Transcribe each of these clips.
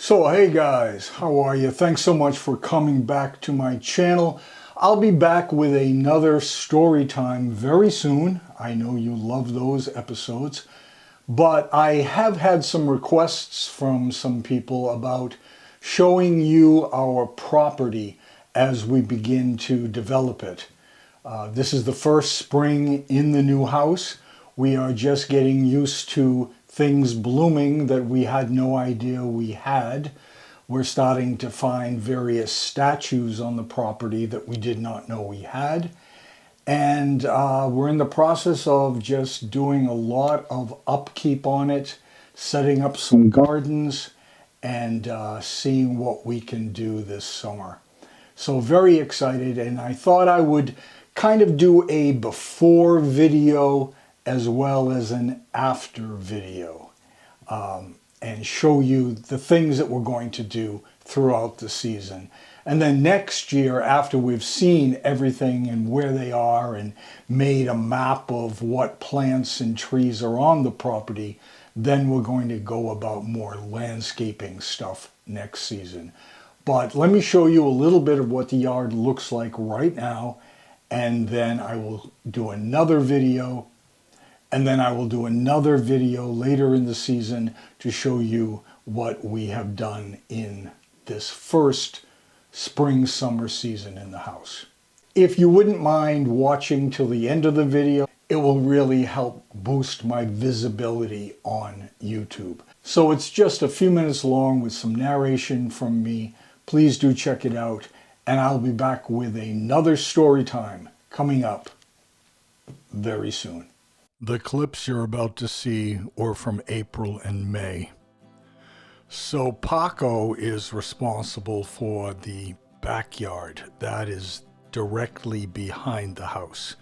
So hey guys, how are you? Thanks so much for coming back to my channel. I'll be back with another story time very soon. I know you love those episodes, but I have had some requests from some people about showing you our property as we begin to develop it. This is the first spring in the new house. We are just getting used to things blooming that we had no idea we had. We're starting to find various statues on the property that we did not know we had. And we're in the process of just doing a lot of upkeep on it, setting up some gardens, and seeing what we can do this summer. So very excited, and I thought I would kind of do a before video as well as an after video, and show you the things that we're going to do throughout the season. And then next year, after we've seen everything and where they are and made a map of what plants and trees are on the property, then we're going to go about more landscaping stuff next season. But let me show you a little bit of what the yard looks like right now, and then I will do another video, and then I will do another video later in the season to show you what we have done in this first spring-summer season in the house. If you wouldn't mind watching till the end of the video, it will really help boost my visibility on YouTube. So it's just a few minutes long with some narration from me. Please do check it out, and I'll be back with another story time coming up very soon. The clips you're about to see were from April and May. So Paco is responsible for the backyard that is directly behind the house.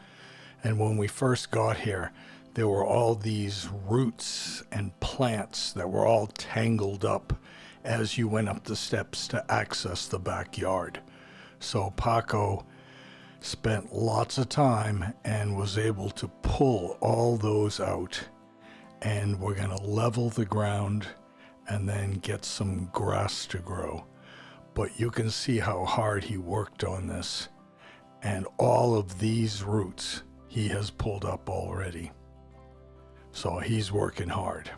And when we first got here, there were all these roots and plants that were all tangled up as you went up the steps to access the backyard. So Paco spent lots of time and was able to pull all those out, and we're going to level the ground and then get some grass to grow. But you can see how hard he worked on this, and all of these roots he has pulled up already. So he's working hard.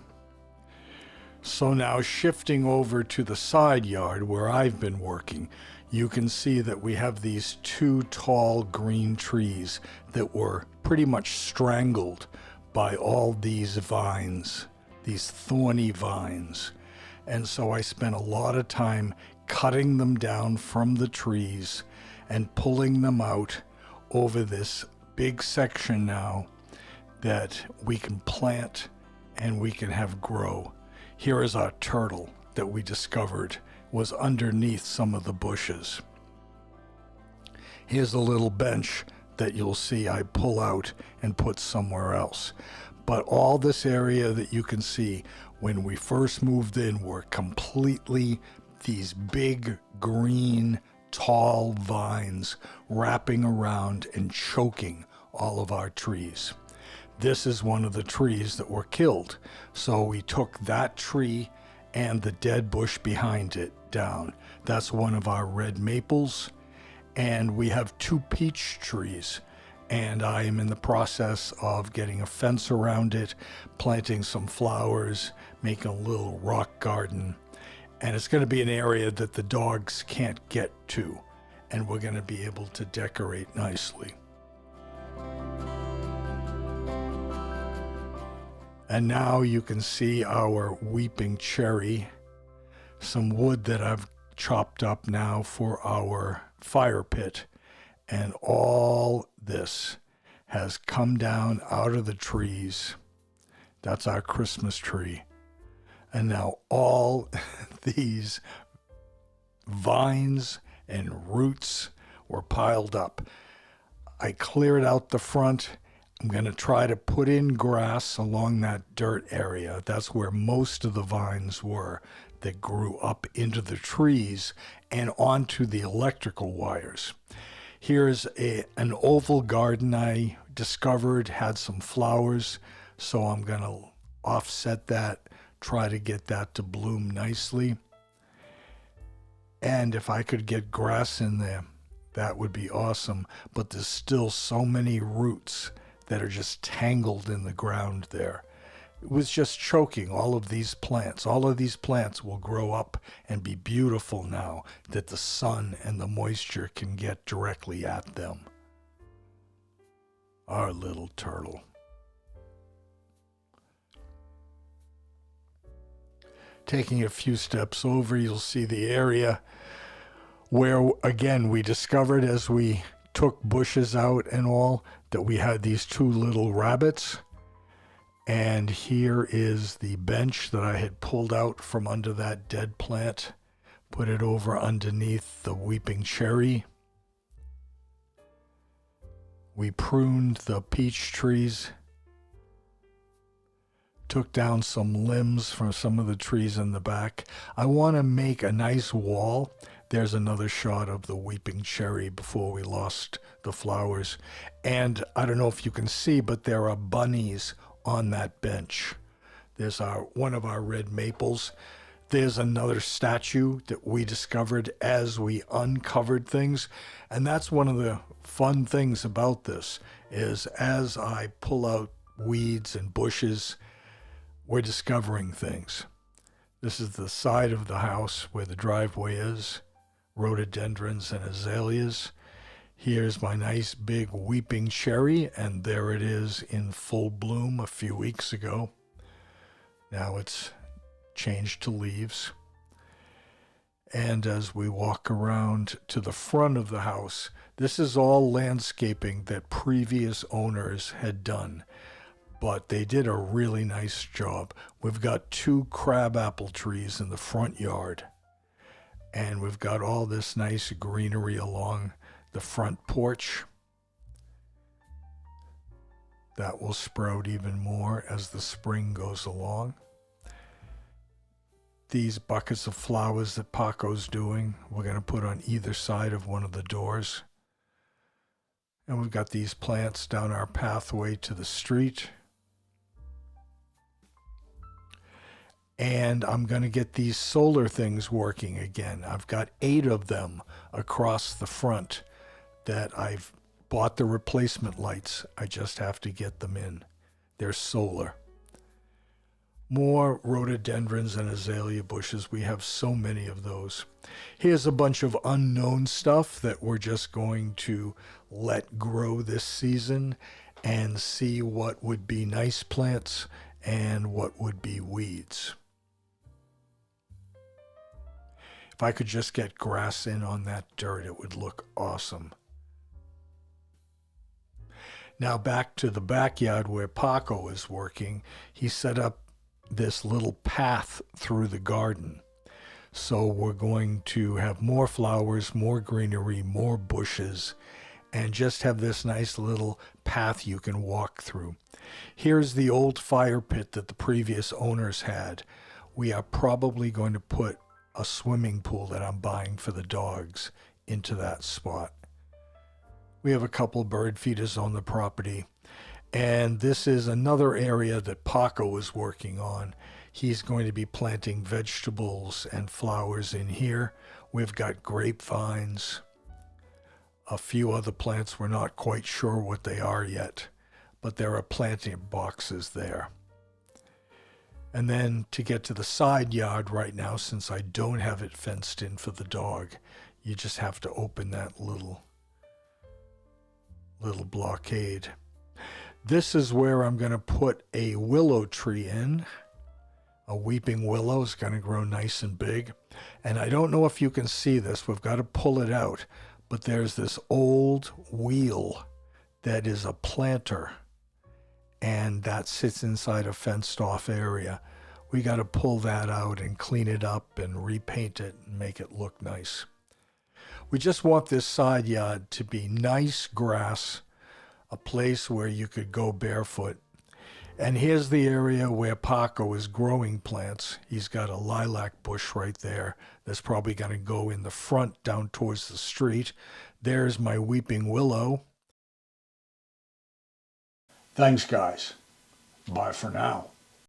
So now shifting over to the side yard where I've been working, you can see that we have these two tall green trees that were pretty much strangled by all these vines, these thorny vines. And so I spent a lot of time cutting them down from the trees and pulling them out over this big section now that we can plant and we can have grow. Here is our turtle that we discovered was underneath some of the bushes. Here's a little bench that you'll see I pull out and put somewhere else. But all this area that you can see when we first moved in were completely these big green tall vines wrapping around and choking all of our trees. This is one of the trees that were killed. So we took that tree and the dead bush behind it down. That's one of our red maples. And we have two peach trees. And I am in the process of getting a fence around it, planting some flowers, making a little rock garden. And it's going to be an area that the dogs can't get to. And we're going to be able to decorate nicely. And now you can see our weeping cherry, some wood that I've chopped up now for our fire pit. And all this has come down out of the trees. That's our Christmas tree. And now all these vines and roots were piled up. I cleared out the front. I'm going to try to put in grass along that dirt area. That's where most of the vines were that grew up into the trees and onto the electrical wires. Here's an oval garden I discovered, had some flowers, so I'm going to offset that, try to get that to bloom nicely. And if I could get grass in there, that would be awesome. But there's still so many roots that are just tangled in the ground there. It was just choking all of these plants. All of these plants will grow up and be beautiful now that the sun and the moisture can get directly at them. Our little turtle. Taking a few steps over, you'll see the area where, again, we discovered as we took bushes out and all that we had these two little rabbits. And here is the bench that I had pulled out from under that dead plant, put it over underneath the weeping cherry. We pruned the peach trees, took down some limbs from some of the trees in the back. I want to make a nice wall. There's another shot of the weeping cherry before we lost the flowers. And I don't know if you can see, but there are bunnies on that bench. There's one of our red maples. There's another statue that we discovered as we uncovered things. And that's one of the fun things about this, is as I pull out weeds and bushes, we're discovering things. This is the side of the house where the driveway is, rhododendrons and azaleas. Here's my nice big weeping cherry, and there it is in full bloom a few weeks ago. Now it's changed to leaves. And as we walk around to the front of the house, this is all landscaping that previous owners had done, but they did a really nice job. We've got 2 crabapple trees in the front yard, and we've got all this nice greenery along the front porch. That will sprout even more as the spring goes along. These buckets of flowers that Paco's doing, we're going to put on either side of one of the doors. And we've got these plants down our pathway to the street. And I'm going to get these solar things working again. I've got 8 of them across the front that I've bought the replacement lights. I just have to get them in. They're solar. More rhododendrons and azalea bushes. We have so many of those. Here's a bunch of unknown stuff that we're just going to let grow this season and see what would be nice plants and what would be weeds. If I could just get grass in on that dirt, it would look awesome. Now back to the backyard where Paco is working. He set up this little path through the garden. So we're going to have more flowers, more greenery, more bushes, and just have this nice little path you can walk through. Here's the old fire pit that the previous owners had. We are probably going to put a swimming pool that I'm buying for the dogs into that spot. We have a couple bird feeders on the property, and this is another area that Paco is working on. He's going to be planting vegetables and flowers in here. We've got grapevines, a few other plants. We're not quite sure what they are yet, but there are planting boxes there. And then to get to the side yard right now, since I don't have it fenced in for the dog, you just have to open that little blockade. This is where I'm going to put a willow tree in. A weeping willow is going to grow nice and big. And I don't know if you can see this. We've got to pull it out. But there's this old wheel that is a planter, and that sits inside a fenced off area. We got to pull that out and clean it up and repaint it and make it look nice. We just want this side yard to be nice grass, a place where you could go barefoot. And here's the area where Paco is growing plants. He's got a lilac bush right there that's probably going to go in the front down towards the street. There's my weeping willow. Thanks, guys. Bye for now.